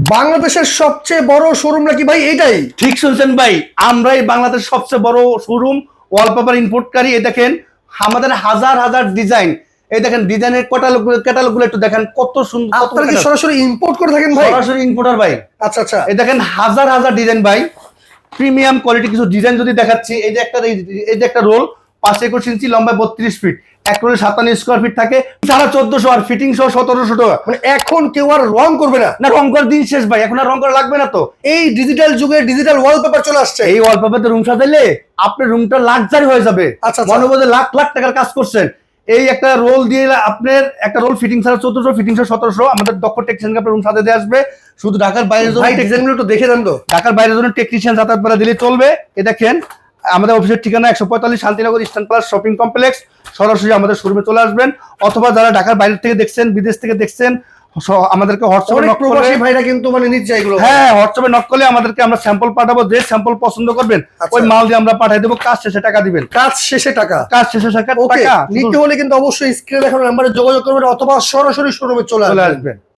বাংলাদেশের সবচেয়ে বড় শোরুম নাকি ভাই এটাই? ঠিক শুনছেন ভাই, আমরাই বাংলাদেশের সবচেয়ে বড় শোরুম ওয়ালপেপার ইম্পোর্টকারী। এই দেখেন আমাদের হাজার হাজার ডিজাইন, এই দেখেন ডিজাইনের ক্যাটালগুলো একটু দেখেন কত সুন্দর। আপনারা কি সরাসরি ইম্পোর্ট করে থাকেন ভাই? সরাসরি ইম্পোর্টার ভাই। আচ্ছা আচ্ছা, এই দেখেন হাজার হাজার ডিজাইন ভাই, প্রিমিয়াম কোয়ালিটি কিছু ডিজাইন যদি দেখাচ্ছি। এই যে একটা রোল 5 ইঞ্চি লম্বায় 32 ফিট, এক রোলে 57 স্কোয়ার ফিট থাকে, 1450 আর ফিটিং সহ 1700 টাকা। মানে এখন কেউ আর রং করবে না? না, রং করার দিন শেষ ভাই, এখন আর রং করা লাগবে না। তো এই ডিজিটাল যুগে ডিজিটাল ওয়ালপেপার চলে আসছে। এই ওয়ালপেপারে রুম সাজাইলে আপনার রুমটা লাক্সারি হয়ে যাবে। আচ্ছা, মনে হবে যে লাখ লাখ টাকার কাজ করছেন। এই একটা রোল দিয়ে আপনার একটা রোল ফিটিং ছাড়া 1400, ফিটিং ছাড়া 1700। আমাদের দক্ষ টেকনিশিয়ান আপনার রুম সাজাতে দিয়ে আসবে। শুধু ঢাকার বাইরের জন্য ডিজাইনগুলো একটু দেখে দেন তো। ঢাকার বাইরের জন্য টেকনিশিয়ান যাতায়াত করে দিলে চলবে। এ দেখেন আমাদের অফিসের ঠিকানা 145 Shantinagar eastern plus shopping complex. সরাসরি আমাদের শোরুমে চলে আসবেন, অথবা যারা ঢাকার বাইরে থেকে দেখছেন, বিদেশ থেকে দেখছেন, আমাদেরকে হোয়াটসঅ্যাপে নক করলে, প্রবাসী ভাইরা কিন্তু মানে নিচ্ছে এগুলো। হ্যাঁ, হোয়াটসঅ্যাপে নক করলে আমাদেরকে আমরা স্যাম্পল পাঠাবো। যে স্যাম্পল পছন্দ করবেন ওই মাল দিয়ে আমরা পাঠিয়ে দেবো। কাজ শেষে টাকা দিবেন। কাজ শেষে টাকা? কাজ শেষে টাকা নিতে হলে কিন্তু অবশ্যই স্ক্রিনে দেখানো নাম্বারে যোগাযোগ করবেন, অথবা সরাসরি শোরুমে চলে আসবেন।